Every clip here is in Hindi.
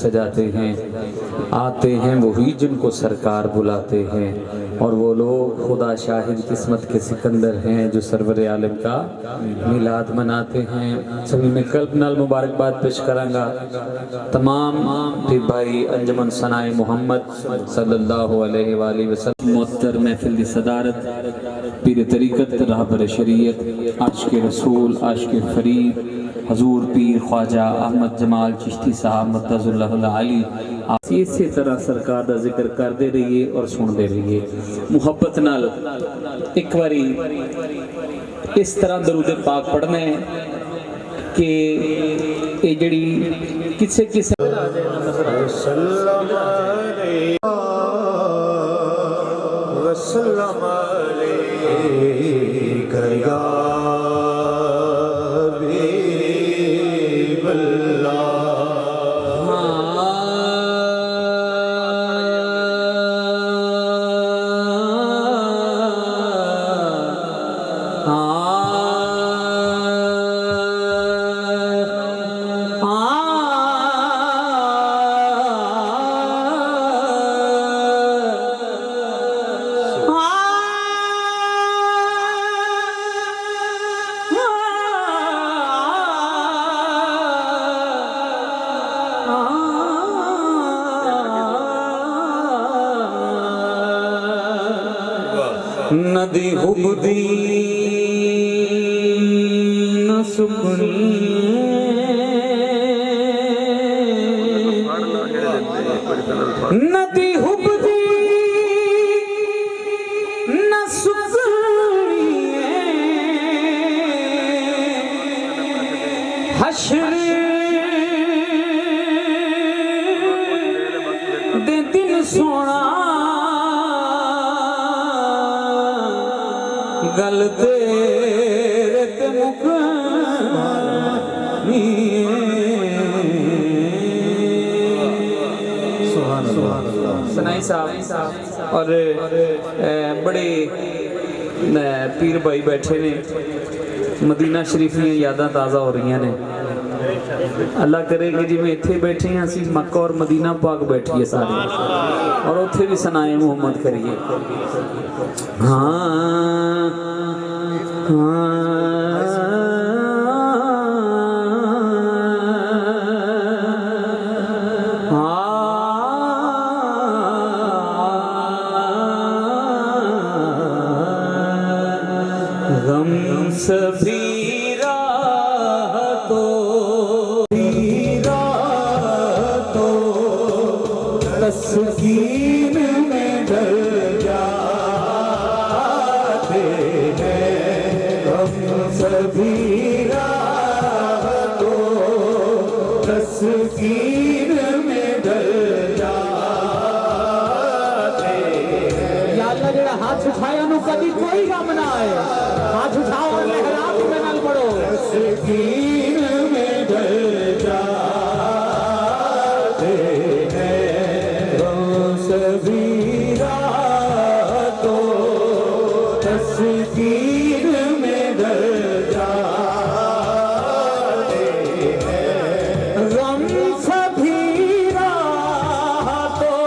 सजाते हैं, आते हैं वही जिनको सरकार बुलाते हैं, और वो लोग खुदा शाहिद किस्मत के सिकंदर हैं जो सरवर आलम का मिलाद मनाते हैं। सभी में कल्ब नाल मुबारकबाद पेश करांगा। तमाम पीर भाई अंजमन सनाए मोहम्मद सल्लल्लाहु अलैहि वसल्लम मुअत्तर महफिल दी सदारत पीर तरीक़त रहबर शरीयत आशिक़ रसूल आशिक़ फरीद हजूर पीर ख्वाजा अहमद जमाल चिश्ती साहब मद्दज़ुल्लाहुल आली, आप इसी तरह सरकार का जिक्र करते रहिए और सुनते रहिए। मुहब्बत नाल एक बारी इस तरह दरूद पाक पढ़ना है कि ये जड़ी किसे किसे नदी हुबदी न सुकनी नदी हुबदी न सुकनी हश्र दे दिन सोना गल तेरे ते मुकनी। सनाई साहब और बड़े पीर भाई बैठे ने, मदीना शरीफ दी यादां ताज़ा हो रही ने। अल्लाह करे कि जिवें इत्थे बैठे हैं असीं मक्का और मदीना पाक बैठिए सारे, और उत्थे भी सनाए मुहम्मद करिए। हाँ गम सभी तस्कीन में डर जाते हैं हम सभी रातों तस्कीन में डर जाते हैं। या अल्लाह जेड़ा हाथ उठाया नु कभी कोई गम ना आए, हाथ उठाओ और लहरा के नाल पढ़ो। तस्कीन में डर जाते सभी रातों तस्कीन में डर जाते हैं। गम सभी रातों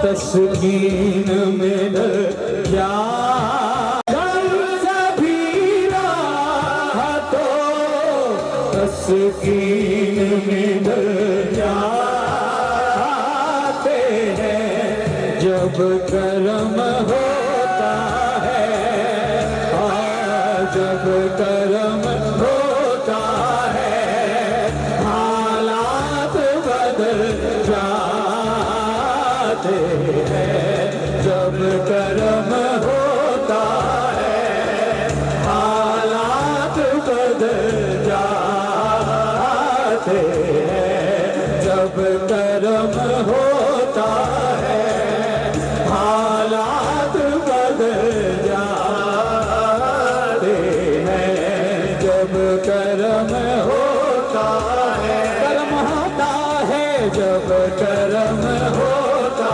तस्कीन में डर जाते, सभी रातों तस्कीन में डर जाते जब करम होता है, जब करम होता है हालात बदल जाते हैं। जब करम होता है हालात बदल जाते हैं। जब करम होता है हालात बदल जाते हैं। जब करम होता है, करम होता है, जब करम होता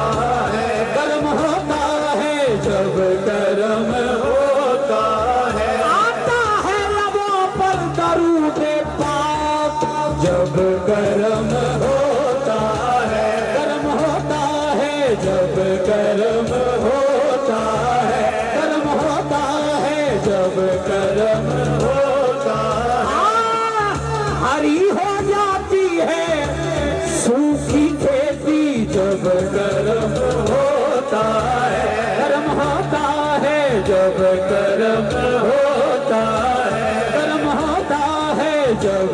है, करम होता है, जब करम होता है, आता है लबों पर दरूद पाक। जब करम होता कर्म होता है, कर्म होता है जब कर्म होता है। हरी हो जाती है सूखी खेती जब कर्म होता है, कर्म होता है जब कर्म होता है, कर्म होता है जब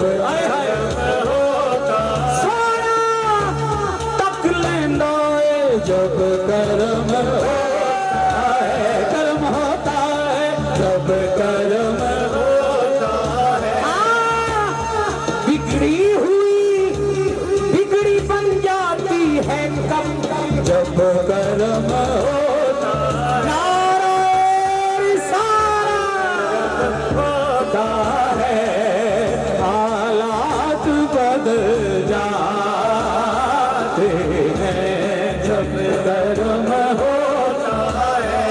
जब कर्म होता है, कर्म होता है जब कर्म होता है। बिगड़ी हुई बिगड़ी बन जाती है कब जब कर्म होता है, सारा होता है, हालात बदल जाते हैं जब कर्म होता है,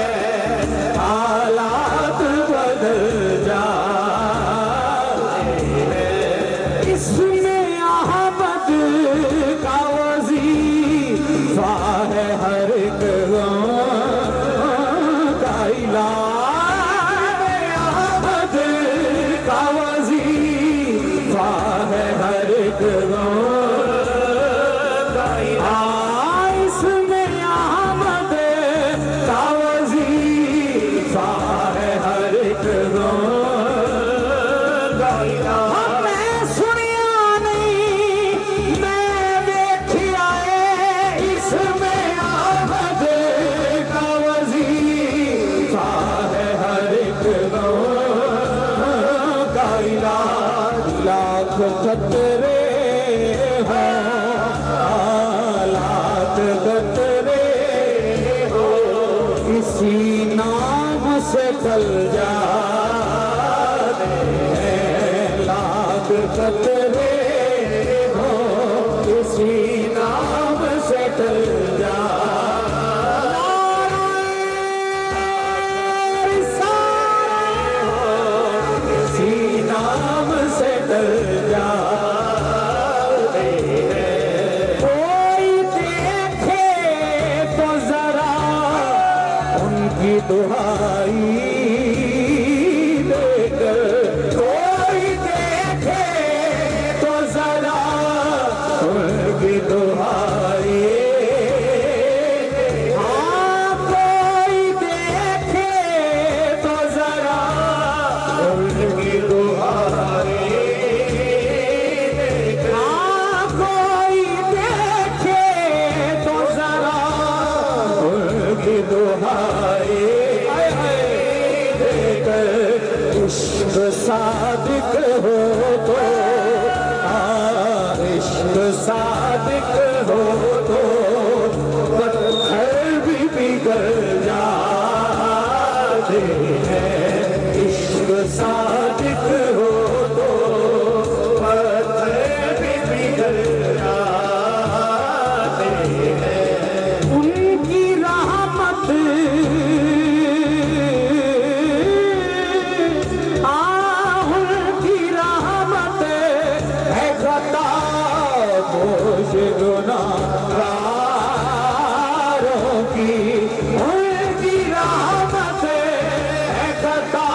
हालात बदल जाते हैं। इसमें अहमद का वजीफा है हर एक का इलाज, अहमद का वजीफा है हर एक खतरे हो, हालात खतरे हो, इसी नाम से टल जाते हैं। लाख खतरे हो, इसी नाम से टल दुहाई देकर कोई देखे तो जरा उनकी दुहाई, हाँ कोई देखे तो जरा उनकी दुहाई, हाँ कोई देखे तो जरा उनकी दुहाई। इश्क सादिक हो तो, इश्क सादिक हो तो पत्थर भी पिघल जाते हैं। इश्क सादिक हो तो पत्थर भी पिघल जाते हैं। उनकी रहमत गुनाहगारों की, उनकी रहमत है खता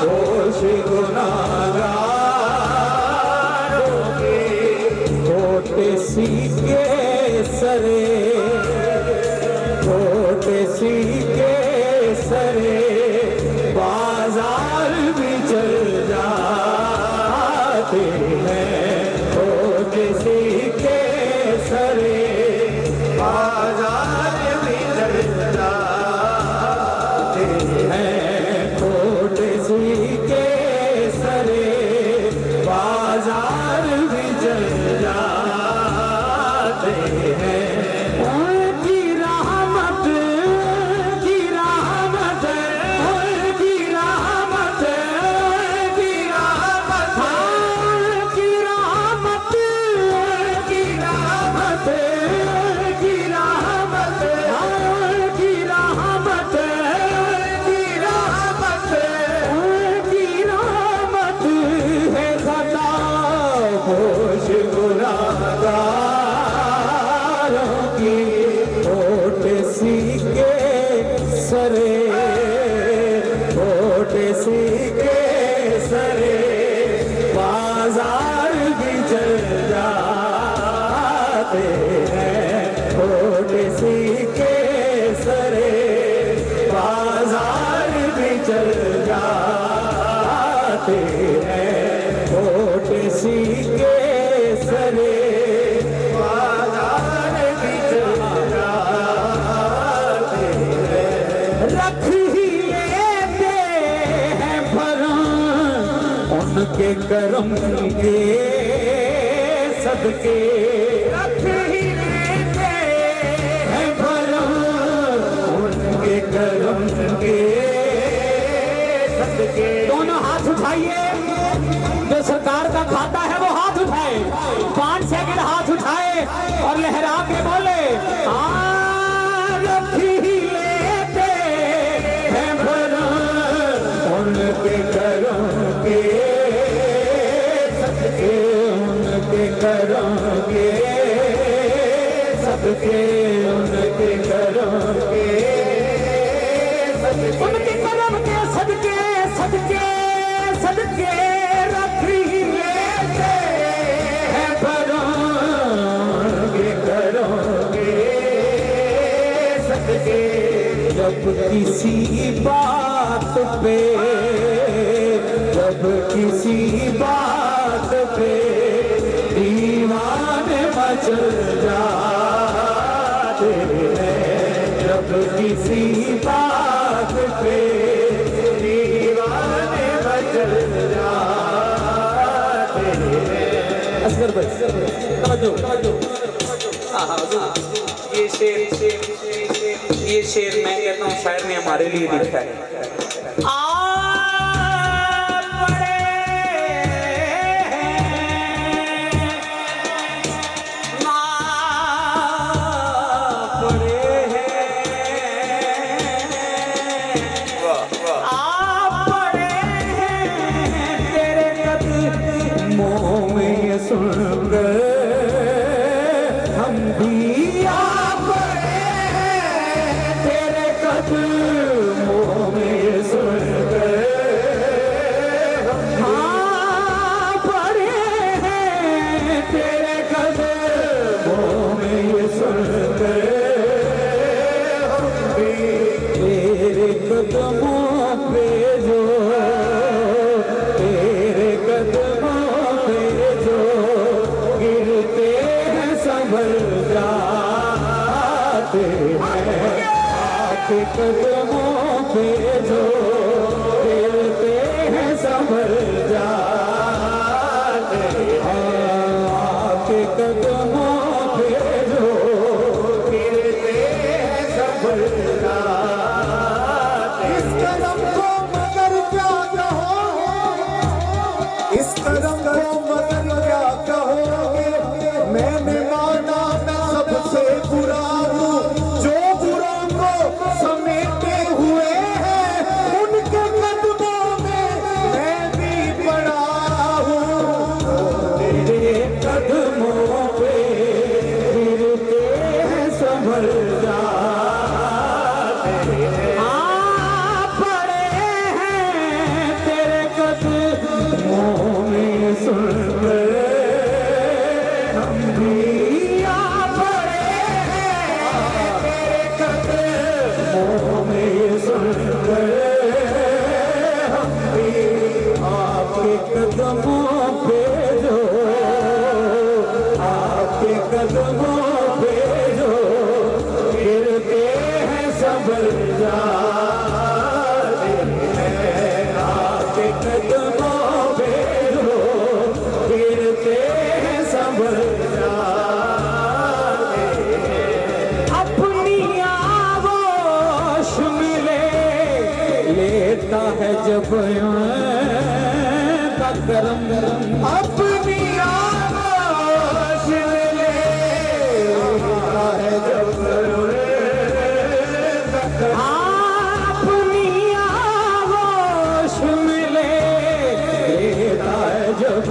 दोष गुनाहगारों की। छोटे सीखे सरे, छोटे सीखे सरे बाजार भी चल जाते हैं। छोटे सीखे सरे बाजार भी चल जाते हैं। छोटे सीखे सरे बाजार भी चल जाते हैं। उनकी रहमत की रहमत, उनकी रहमत की रहमत, उनकी रहमत की रहमत की रहमत, उनकी रहमत की रहमत, उनकी रहमत है खता होश गुनाहगारों की। जाते हैं, थोड़े सी के सरे बाजार भी चल जाते हैं, थोड़े सी के सरे बाजार भी चल जाते हैं। रख ही लेते हैं भरम उनके करम के सदके, रख ही लेते हैं भरम उनके करम के सदके। दोनों हाथ उठाइए, जो सरकार का खाता है वो हाथ उठाए, 5 सेकंड हाथ उठाए और लहरा के बोले रख ही लेते हैं भरम उनके करम के सदके, उनके करम के सदके, उनके करम के सदके, उनके करम के सदके सदके सदके रख ही लेते हैं भरम उनके करम के सदके। जब किसी बात पे, जब किसी बात पे दीवाने मचल जाते हैं, जब किसी बात पे दीवाने मचल जाते हैं। असगर भाई ये शेर मैं कहता हूँ शायर ने हमारे लिए लिखा है। हम भी आ पड़े तेरे कदमों में सुन गए, हाँ पड़े हैं तेरे कदमों में सुन गए, हम भी तेरे कदमों पे जो, तेरे कदमों पे जो गिरते हैं संभल जाते हैं, आपके कदमों पे जो गिरते हैं संभल जाते हैं, आपके कदमों पे जो गिरते हैं संभल जाते। इस कदम को मगर क्या कहो, इस कदम को मगर क्या कहोगे, मैंने माना सबसे बुरा हूँ, जो बुरों को समेटे हुए हैं, उनके कदमों में मैं भी पड़ा हूँ, तेरे कदमों पे गिरते हैं संभल जाते हैं, हाँ पड़े हैं तेरे कदमों में सुन गए, हम भी आ पड़े हैं तेरे कदमों में सुन गए, हम भी आपके कदमों पे जो, आपके कदमों पे जो गिरते हैं संभल जाते हैं, आपके कदमों पे जो गिरते हैं संभल जाते हैं। अपनी आगोश मिले लेता है जब का करम, अपनी आगोश मिले लेता है जब, अपनी आगोश मिले लेता है जब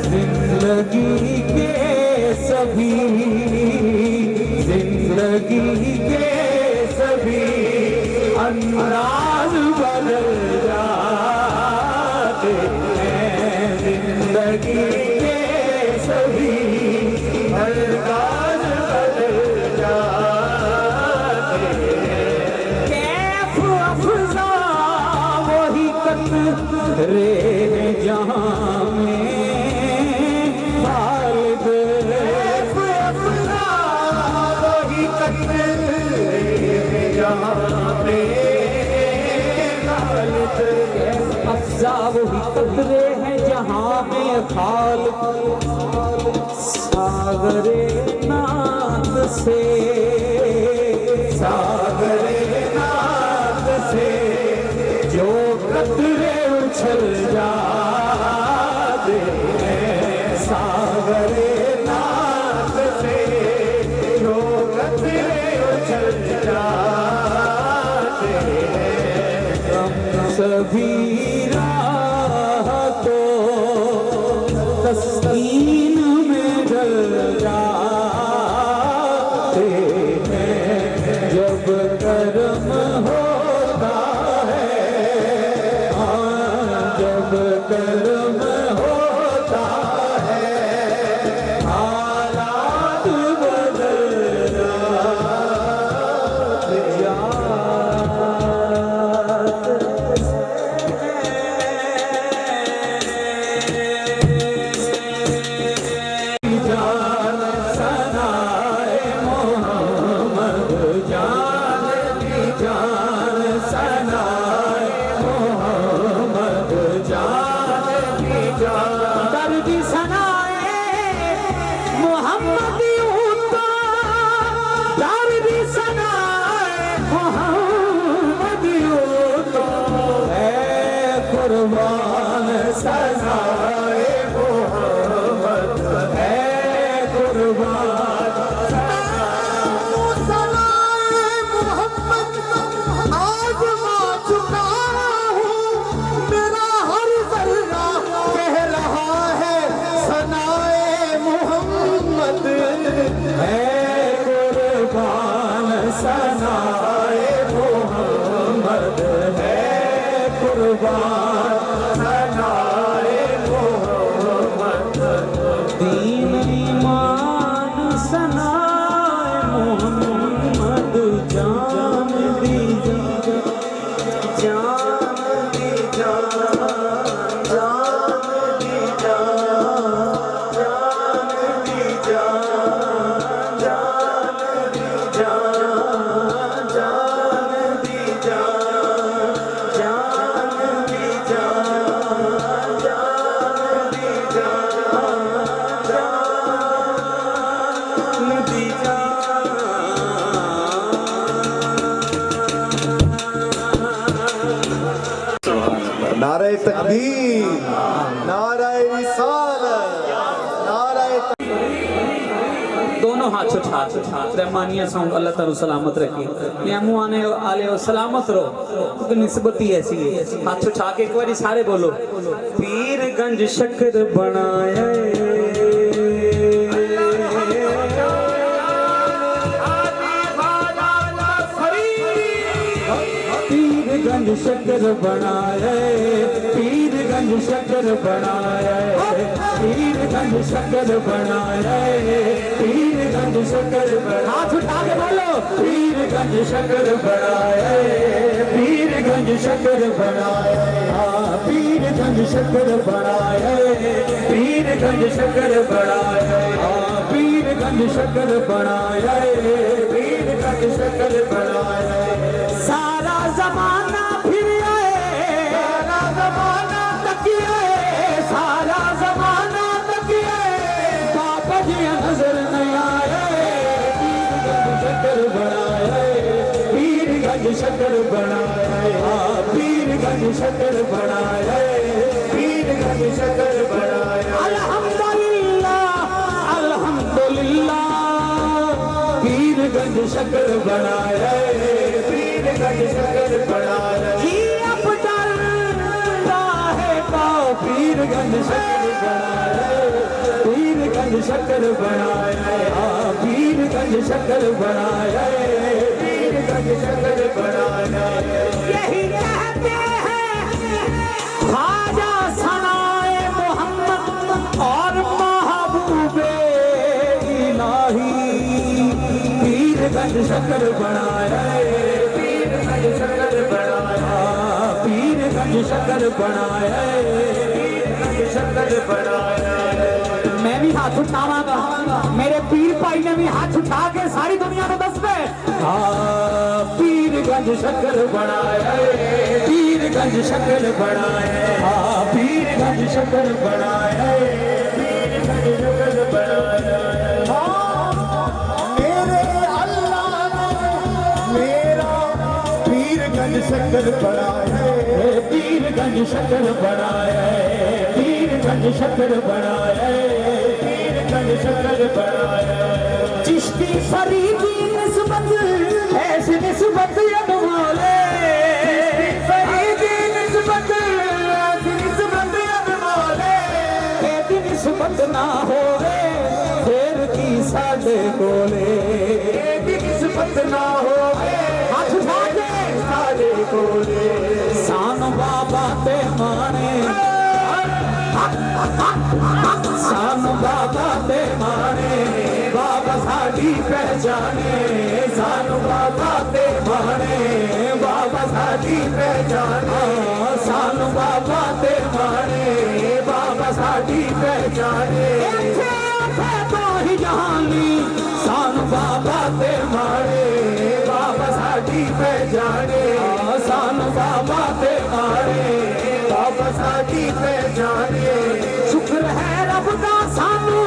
जिंदगी के सभी, जिंदगी के सभी अंदाज बदल जाते हैं, जिंदगी के सभी अंदाज बदल जाते हैं। कैफ अफ़ज़ा वही कतरे हैं जहाँ में खालिद, कैफ अफ़ज़ा वही कतरे हैं जहाँ में खालिद, कैफ अफ़ज़ा वही कतरे हैं जहाँ में खालिद। सागरे नाद से, सागरे नाद से जो कतरे उछल जाते हैं, सागरे नाद से जो कतरे उछल जाते हैं। हम सभी राहतों तस्कीन में ढल जाते हैं जब कर्म होता है, जब कर्म होता है हालात बदल कुर्बान सनाए मोहम्मद है, कुर्बान सनाए मोहम्मद। आज मैं चुका हूँ, मेरा हर जर्रा कह रहा है सनाए मोहम्मद है, कुर्बान सनाए मोहम्मद है, कुर्बान दीन ईमान सनाए मोहम्मद, जान दी जान दी जान, जान दी जान, जान दी जान, जान दी जान, जान दी जान, जान दी जान, जान दी जान। नारे तकबीर, नारे रिसालत, नारे दोनों हाथ उठा रहमानिया सॉन्ग अल्लाह ताला सलामत रखे, या मुँह आने आले सलामत रहो, क्योंकि निस्बत ही ऐसी है। हाथ उठा के एक बार सारे बोलो, पीरगंज शक्कर बनाए, पीरगंज शक्कर बनाए, पीरगंज शक्कर बनाए, पीरगंज शक्कर बनाए, पीरगंज शक्कर बनाए। हाथ उठा के बोलो, पीरगंज शक्कर बनाए, पीरगंज शक्कर बनाए, हाँ पीरगंज शक्कर बनाए, पीरगंज शक्कर बनाए, हाँ पीरगंज शक्कर बनाए, पीरगंज शक्कर बनाए। सारा जमाना फिर आए, सारा जमाना तक आए, सारा जमाना तक आए, बाबा जी नजर नहीं आए। पीरगंज शक्कर बनाए, पीरगंज शक्कर बनाए, हाँ पीरगंज शक्कर बनाए, पीरगंज शक्कर बनाए। अल्हम्दुलिल्लाह अल्हम्दुलिल्लाह, पीरगंज शक्कर बनाए, पीरगंज शक्कर बनाए। जी अब डर है तो पीरगंज शक्कर बनाए, पीरगंज शक्कर बनाए, हाँ पीरगंज शक्कर बनाए, पीरगंज शक्कर बनाए। यही कहते हैं ख्वाजा सनाए मोहम्मद और महबूब पीरगंज शक्कर बनाया, पीरगंज शक्कर बनाया, पीरगंज शक्कर बनाया, पीरगंज शक्कर बनाया। मैं भी हाथ उठावांगा, मेरे पीर भाई ने भी हाथ उठा के सारी दुनिया में दस दे, पीरगंज शक्कर बनाया, पीरगंज शक्कर बनाया, पीरगंज शक्कर बनाया, पीरगंज शक्कर बनाया। मेरे अल्लाह ने मेरा पीरगंज शक्कर बनाया, पीरगंज शक्कर बनाया, पीरगंज शक्कर बनाया, पीरगंज शक्कर बनाया। चिश्ती फरीदी निस्बत ऐसी निस्बत अनमोले, फरीदी निस्बत ऐसी निस्बत अनमोले, ऐसी निस्बत ना होवे फिर की साडे कोले, ऐसी निस्बत ना होवे हाथ उठा के साडे कोले। सान बाबा ते माने, सान बाबा ते माने, बाबा साडी पहचाने, सान बाबा ते माने, बाबा साडी पहचाने, सान बाबा ते माने, बाबा साडी पहचाने। तो ही जहानी सान बाबा ते माने, बाबा साडी पहचाने, सान बाबा ते माने, बाबा साडी पहचाने। शुक्र है रब दा सानू,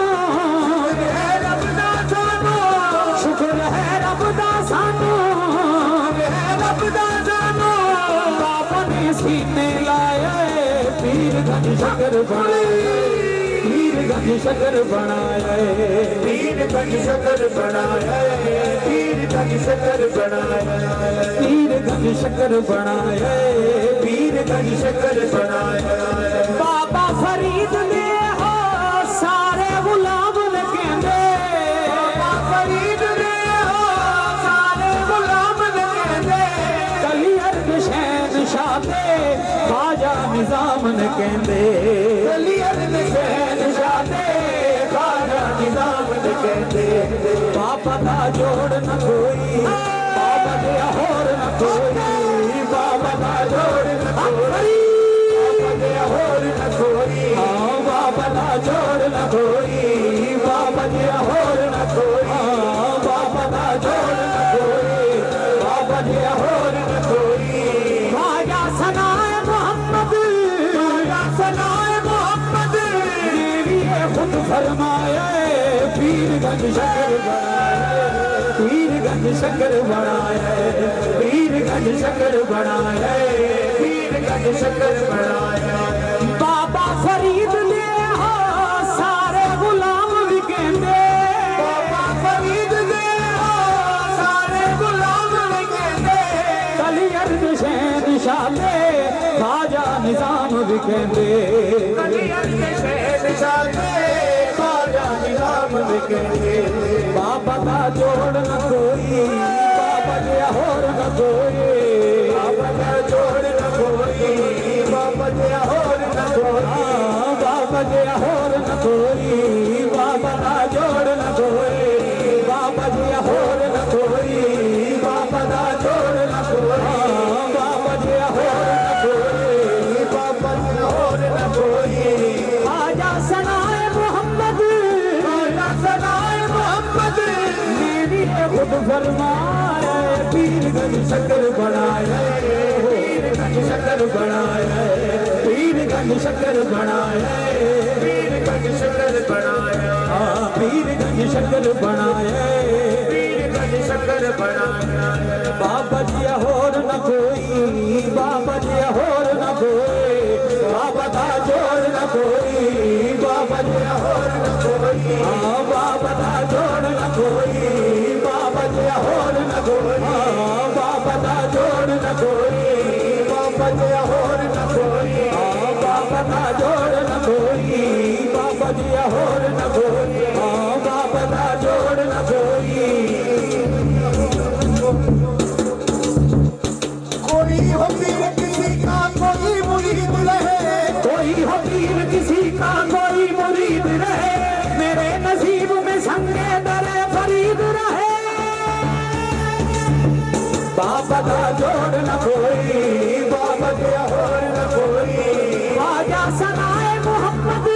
है रब दा सानू, शुक्र है रब दा सानू, है रब दा सानू। बाबा ने सीने लाया पीरगंज शक्कर बनाया, पीरगंज शक्कर बनाया, पीरगंज शक्कर बनाया, पीरगंज शक्कर बनाया, पीरगंज शक्कर बनाया, पीरगंज शक्कर बनाया। बाबा फरीद ने हो सारे गुलाम ने कहंदे, बाबा फरीद ने हो सारे गुलाम ने कहंदे, कली अर्द शहन शाते ख्वाजा निजाम ने कहंदे, कली अर्द शहन शाते ख्वाजा निजाम ने कहंदे। बाबा दा जोड़ न कोई, बाबा दे होर न कोई, बाबा दा जोड़ न कोई, बाबा दे होर न कोई, बाबा दा जोड़ न कोई, बाबा दे होर न कोई, बाबा दा जोड़ न कोई, बाबा दे होर न कोई। ख्वाजा सनाए मोहम्मद, ख्वाजा सनाए मोहम्मद ने भी खुद फरमाया, पीरगंज शक्कर बनाया, पीरगंज शक्कर बनाया, पीरगंज शक्कर बनाया, पीरगंज शक्कर बनाया। बाबा फरीद ने हो सारे गुलाम भी कहंदे, बाबा फरीद ने हो सारे गुलाम भी कहंदे, कली अर्द शहन शाते ख्वाजा निजाम भी कहंदे, कली अर्द शहन शाते ख्वाजा निजाम भी कहंदे। बाबा दा जोड़ न कोई, बाबा दे होर न कोई, बाबा दा जोड़ न कोई, बाबा दे होर न कोई, बाबा दे होर न कोई, बाबा दा जोड़ न कोई, बाबा दे होर न कोई, बाबा दा जोड़ न कोई, बाबा दे होर न कोई, बाबा दे होर न कोई। ख्वाजा सनाए मोहम्मद, ख्वाजा सनाए मोहम्मद ने भी खुद फरमाया, पीरगंज शक्कर बनाया, पीरगंज शक्कर बनाया, पीरगंज शक्कर बनाया, पीरगंज शक्कर बनाया, पीरगंज शक्कर बनाया, पीरगंज शक्कर बनाया। बाबा जी होर न कोई, बाबा जी होर न कोई, बाबा दा जोड़ न कोई, बाबा जी होर न कोई, बाबा दा जोड़ न कोई, बाबा जी होर न कोई, बाबा दा जोड़ न कोई, बाबा जी होर न कोई, बाबा दा जोड़ न कोई, बाबा जी होर न कोई, बाबा दा जोड़ न कोई। कोई हो पीर किसी का कोई मुरीद रहे, कोई हो पीर किसी का कोई मुरीद रहे, मेरे नसीब में संगे दरे फरीद रहे, दा जोड़ न कोई, बाबा दिया होर न कोई। ख्वाजा सनाए मोहम्मद,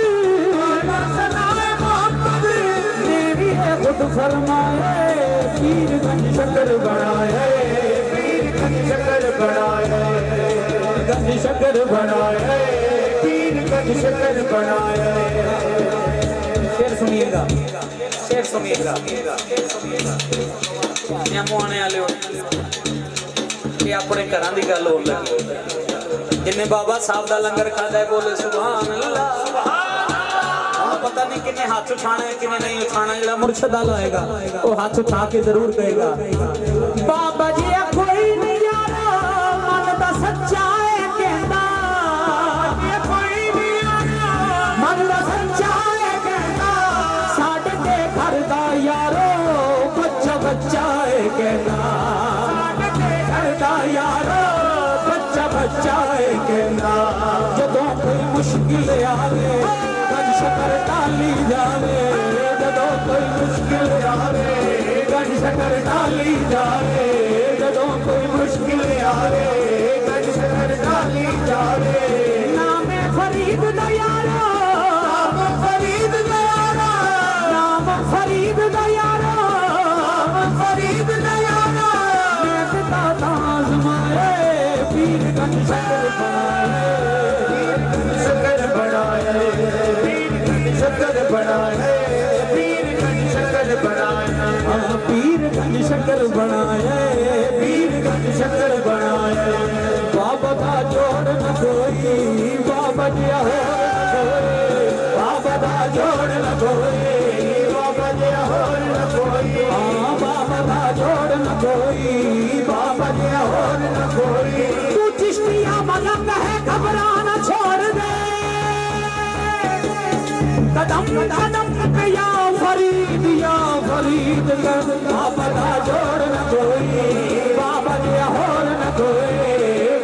ख्वाजा सनाए मोहम्मद ने भी खुद फरमाए, पीरगंज शक्कर बनाए, पीरगंज शक्कर बनाए, गंज शक्कर बनाए, पीरगंज शक्कर बनाए। शेर सुनिएगा, शेर सुनिएगा। आने वाले ये अपने घर की गल हो लगी, जिन्हें बाबा साहब का लंगर खाता है बोले सुभान अल्लाह। पता नहीं किन्ने हाथ उठाना है किन्ने नहीं उठाना, जो मुर्शद वाला होएगा वो हाथ उठा के जरूर कहेगा बाबा जी कोई नहीं यारा मन दा सच्चा है कहता, कोई नहीं यारा मन दा सच्चा है कहता, साडे ते घर दा यारो बच्चा बच्चा है कहता, साडे ते घर दा यारो बच्चा बच्चा है कहता। जदों कोई मुश्किल आवे गंज शक्कर डाली जावे, जदों कोई मुश्किल आवे गंज शक्कर डाली जावे, जदों कोई मुश्किल आवे गंज शक्कर डाली जावे। नाम फरीद दा यारा, नाम फरीद दा यारा, नाम फरीद दा यारा, नाम फरीद दा यारा। मैं पिता ताज माए पीरगंज शक्कर बनाए, पीरगंज शक्कर बनाए, शक्कर बनाए, पीरगंज शक्कर बनाए, पीरगंज शक्कर बनाए, पीरगंज शक्कर बनाए। बाबा का जोड़ न कोई, बाबा दिया हो न कोई, बाबा का जोड़ न कोई, बाबा दिया हो न कोई। बाबा का जोड़ न कोई, बाबा दिया हो न कोई। तू चिश्तिया मलंग है घबराना छोड़ दे, कदम कदम पे या फरीद कर, बाबा का जोड़ न कोई, बाबा दिया होर न कोई,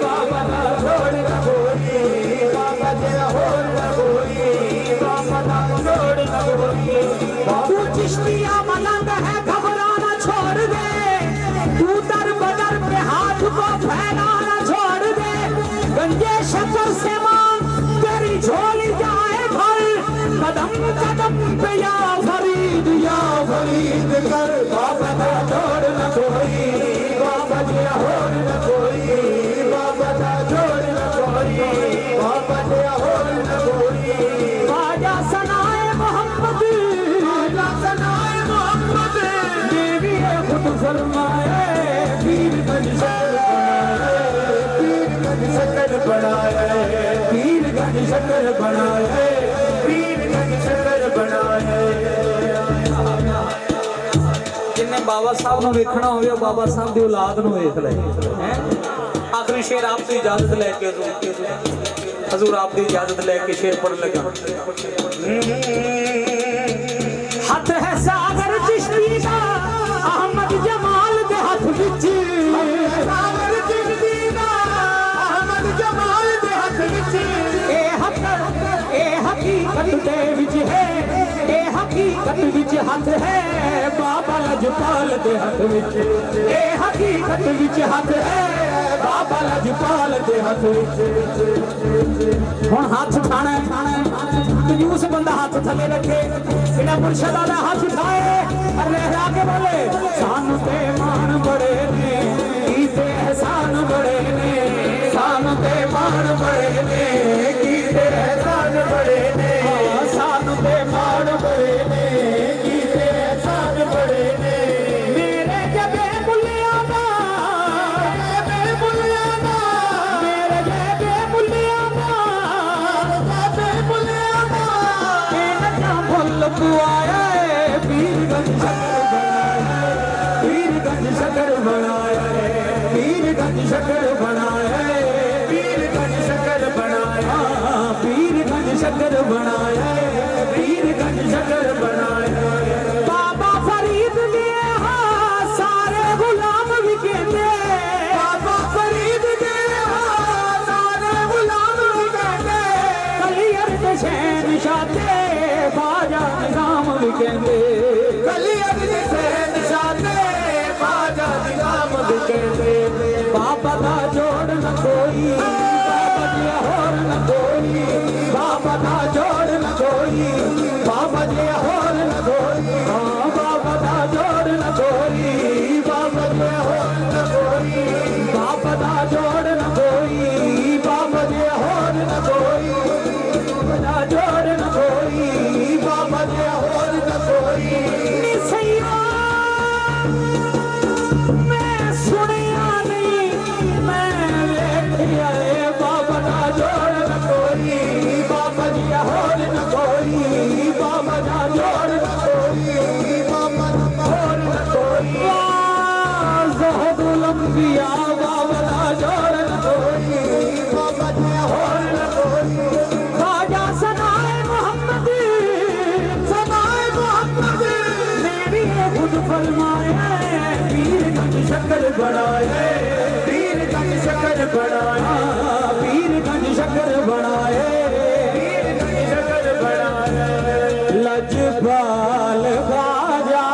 बाबा का जोड़ न कोई, बाबा दिया होर न कोई, बाबा का जोड़ न कोई। तू चिश्तिया मलंग है घबराना छोड़ दे, तू दर बदर पे हाथ को फैलाना छोड़ दे, गंजे शक्कर से मांग तेरी झोली जाए भर, कदम कदम पे या फरीद कर, बाबा का जोड़ न कोई, बाबा दिया होर न कोई, बाबा का जोड़ न कोई, बाबा दिया होर न कोई। ख्वाजा सनाए मोहम्मद, ख्वाजा सनाए मोहम्मद ने भी खुद फरमाए, पीरगंज शक्कर बनाए, पीरगंज शक्कर बनाए, पीरगंज शक्कर बनाए। जिन्हें बाबा साहब को वेखना हो बाबा साहब की औलाद को वेख ले। आखिरी शेर आप तो इजाजत लैके हजूर आप की इजाजत लैके शेर पढ़ लगा। हाथ है सागर चिश्ती का अहमद जमाल दे हाथ विच, सागर चिश्ती का अहमद जमाल दे हाथ विच, ए हकीकत दे विच है, ए हकीकत विच हाथ है, बाबा लजपाल दे हाथ विच, ए हकीकत विच हाथ है, बाबा लजपाल दे हाथ विच। हुण हाथ उठाना कंजूस बंदा हाथ थले रखे, बिना मुर्शद वाला हाथ उठाए और लहरा के बोले सानू ते मान बड़े ने, कीते एहसान बड़े ने, सानू ते मान बड़े ने, कीते एहसान बड़े ने, सानू ते मान बड़े ने, कीते एहसान बड़े ने। मेरे जबे बुलिया दा, मेरे बुलिया दा, मेरे जबे बुलिया दा, जबे बुलिया दा, ए नचा फुल पुआया पीरगंज शक्कर बनाया, पीरगंज शक्कर बनाया, पीरगंज शक्कर बनाया, पीरगंज शक्कर बनाया, पीरगंज शक्कर बनाया। बाबा फरीद दिए हाँ सारे गुलाम भी कहते, बाबा फरीद दिए हाँ सारे गुलाम भी कहते, कलियर के शहंशाह ख्वाजा निजाम भी कहते, कलियर के शहंशाह ख्वाजा निजाम भी कहते। मैं सुनिया नहीं मैं देखिया बाबा ना जोड़ न कोई बाबा जी होर न कोई बाबा ना जोड़ न कोई बाबा होर न कोई ज़हदुल अंबिया बाबा ना जोड़ न कोई बाबा जी होर न कोई ख्वाजा सनाए मोहम्मद मेरी खुद फरमाए पीर गंज शक्कर बनाए पीर गंज शक्कर बनाए पीर गंज शक्कर बनाए पीर गंज शक्कर बनाए लजपाल ख्वाजा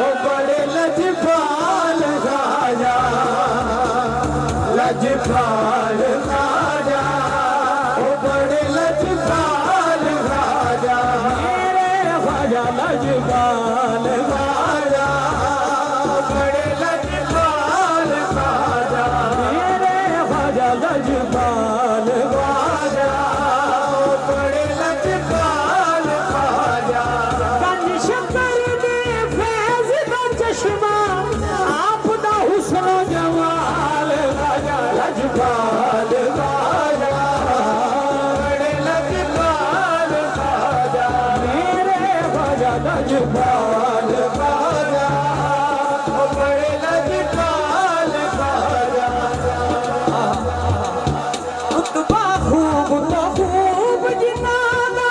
ओ बड़े लजपाल ख्वाजा लजपाल ख्वाजा ओ बड़े लजपाल ख्वाजा मेरे ख्वाजा लजपाल ख्वाजा बड़े लजपाल ख्वाजा मेरे ख्वाजा लजपाल ख्वाजा बड़े लजपाल ख्वाजा गंज शक्कर दे फैज़ दा चश्मा आप दा हुस्न जमाल ख्वाजा लजपाल ख्वाजा बड़े लजपाल ख्वाजा मेरे ख्वाजा लजपाल ख्वाजा ओ बड़े लजपाल ख्वाजा रुतबा खूब तो खूब जिनादा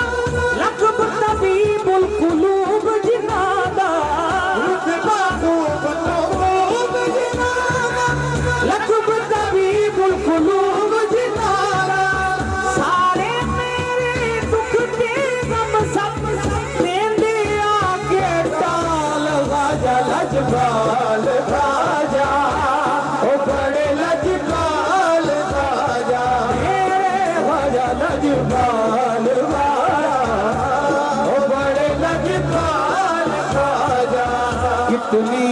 लक़ब तबीबुल क़ुलूब जिनादा रुतबा खूब तो खूब जिनादा लक़ब तबीबुल क़ुलूब जिनादा सारे मेरे दुख दे गम सब लेंदे आके टाल ख्वाजा लजपाल ख्वाजा ओ बड़े लजपाल ख्वाजा मेरे ख्वाजा लजपाल ख्वाजा ओ बड़े लजपाल ख्वाजा कितनी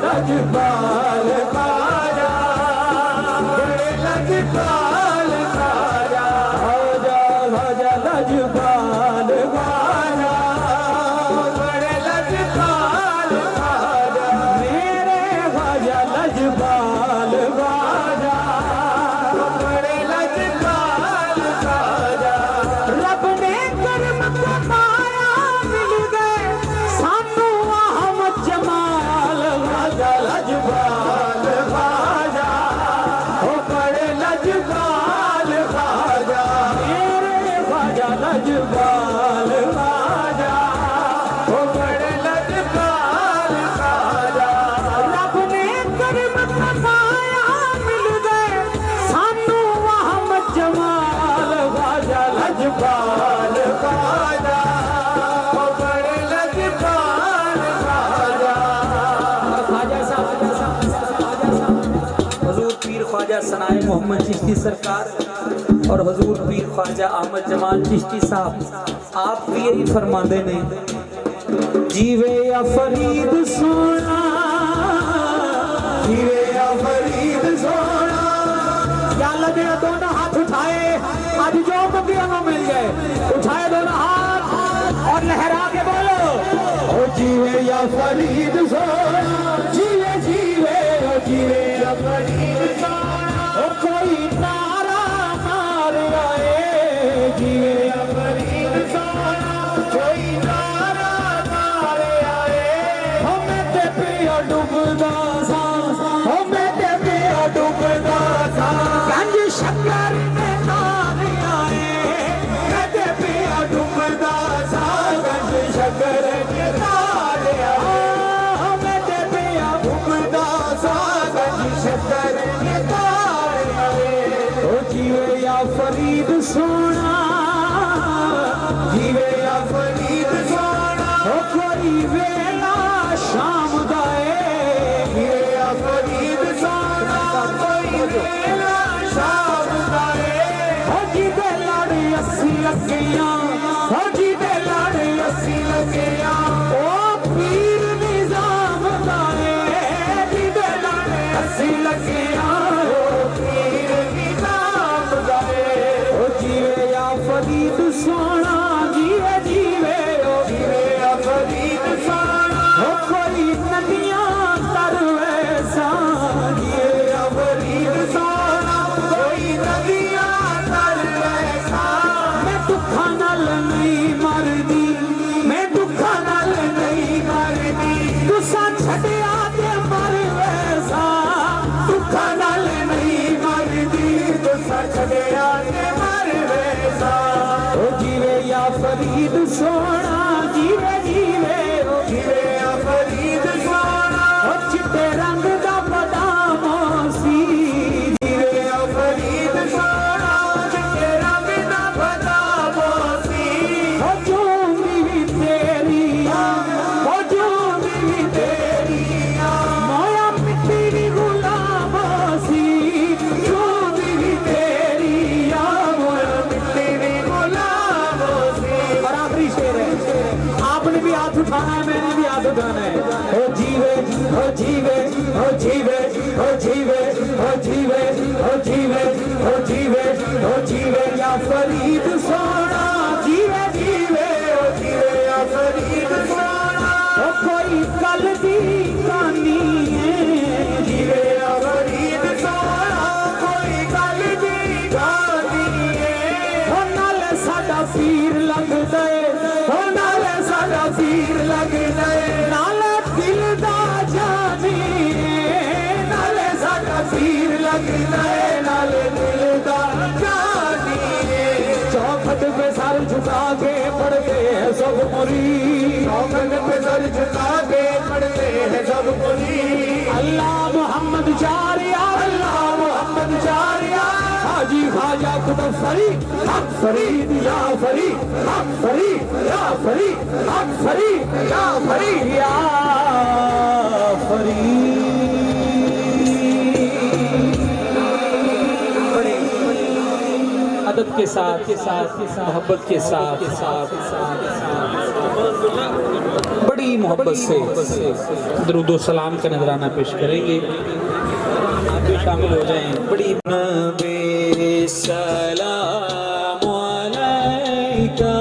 लजपाल ख्वाजा बड़े लजपाल ख्वाजा ख्वाजा ख्वाजा लजपाल ख्वाजा बड़े लजपाल ख्वाजा मेरे ख्वाजा लजपाल ख्वाजा बड़े लजपाल ख्वाजा रब ने करम कमाया मिल गए सानू अहमद जमाल ख्वाजा लजपाल ख्वाजा ओ बड़े लजपाल ख्वाजा मेरे ख्वाजा लजपाल ख्वाजा ओ बड़े लजपाल ख्वाजा रब ने करम कमाया मिल गए सानू अहमद जमाल ख्वाजा लजपाल ख्वाजा ओ बड़े लजपाल ख्वाजा हजूर पीर ख्वाजा सनाए मोहम्मद चिश्ती सरकार और हजूर पीर ख्वाजा अहमद जमाल चिश्ती साहब आप भी यही फरमाते ने जीवे या फरीद सोना जीवे या फरीद सोना क्या लगे दोनों हाथ उठाए आज जो मंदिरों में मिल गए उठाए दोनों हाथ और लहरा के बोलो ओ जीवे या फरीद सोना जीवे जीवे ओ जीवे या फरीद सोना ओ कोई नारा मार आए जीवे या फरीद सोना कोई नारा मार आए हमें ते पिया डूब डुबदा सा ओ मैं ते पिया डुबदा सा गंज शक्कर में नाल आए मैं ते पिया डुबदा सा गंज शक्कर में नाल आए मैं ते पिया डुबदा सा गंज शक्कर में नाल आए ओ जीवे या फरीद सोना जीवे या फरीद सोना ओ कोई वेला शाम दाए जीवे या फरीद सोना कोई वेला शाम दाए ओ जी दे लाड़े अस्सी लगियां ओ जी दे लाड़े अस्सी लगियां ओ पीर निजाम दाए जी दे लाड़े अस्सी लगियां ओ पीर निजाम दाए ओ जीवे या फरीद सोना जीवे जीवे ओ जीवे या फरीद सोना ओ कोई नदियां तर वैसा जीवे या फरीद सोना कोई नदियां तर वैसा मैं दुखा नाल नहीं मरदी मैं दुखा नाल नहीं मरदी तुसा छड़िया ते मर वैसा दुखा नाल नहीं मरदी तुसा छड़िया ते मर वैसा ओ जीवे या फरीद सोना जीवे जीवे ओ जीवे या फरीद सोना ओ चिट्टे रंग दा बदाम सी जीवे या फरीद सोना चिट्टे रंग दा बदाम सी ओ जूंदी भी तेरी ओ जूंदी भी तेरी मोया मिट्टी दी गुलाम सी जूंदी भी तेरी मोया मिट्टी दी गुलाम सी और आखिरी शेर है आपने भी हाथ उठाना है मैंने भी हाथ उठाना है ओ जीवे ओ जीवे ओ जीवे ओ जीवे ओ जीवे ओ जीवे ओ जीवे ओ जीवे या फरीद सोना जीवे जीवे ओ जीवे या फरीद सोना ओ कोई कल दी कहानी है जीवे या फरीद सोना कोई कल दी कहानी है ओ नाले साडा पीर लगदा है ओ नाले साडा पीर लगदा है नाले दिल दा जानी नाले साडा पीर लगदा है नाले दिल दा जानी चौखट पे सर झुका के पढ़ते हैं सब मुरीद चौखट पे सर झुका के पढ़ते हैं सब मुरीद अल्लाह मोहम्मद जारिया अल्लाह मोहम्मद जारिया हाजी ख्वाजा कुतुब फरीद हक फरीद या फरीद हक फरीद या फरीद हक फरीद या फरीद या फरीद अदब के साथ मोहब्बत के साथ बड़ी मोहब्बत से दरूद व सलाम का नजराना पेश करेंगे। आप भी शामिल हो जाएं। बड़ी नबी सलाम अलैका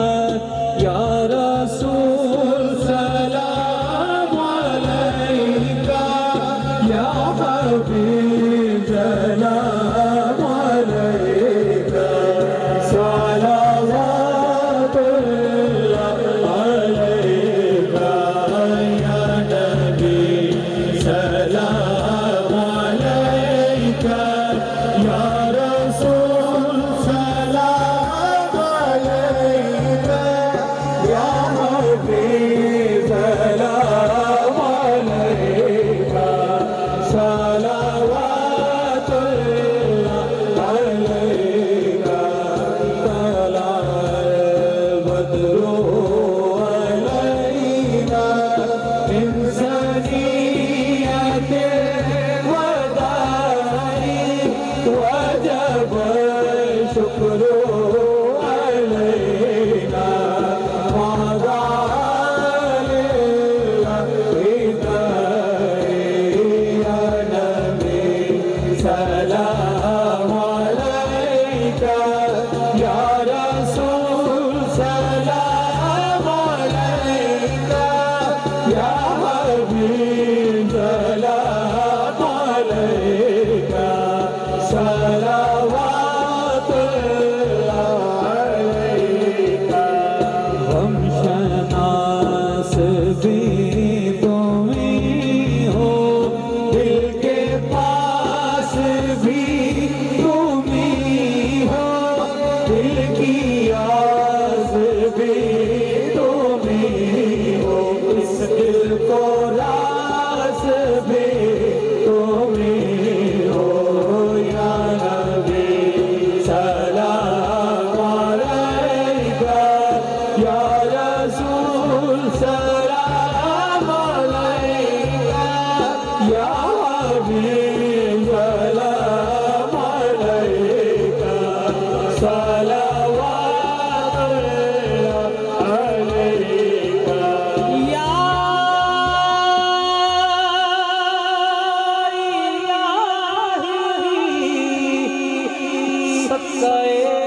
या रसूल सलाम अलैका या हबीब सलाम अलैका सलावतुल्लाह अलैका या नबी सलाम अलैका या रसूल गए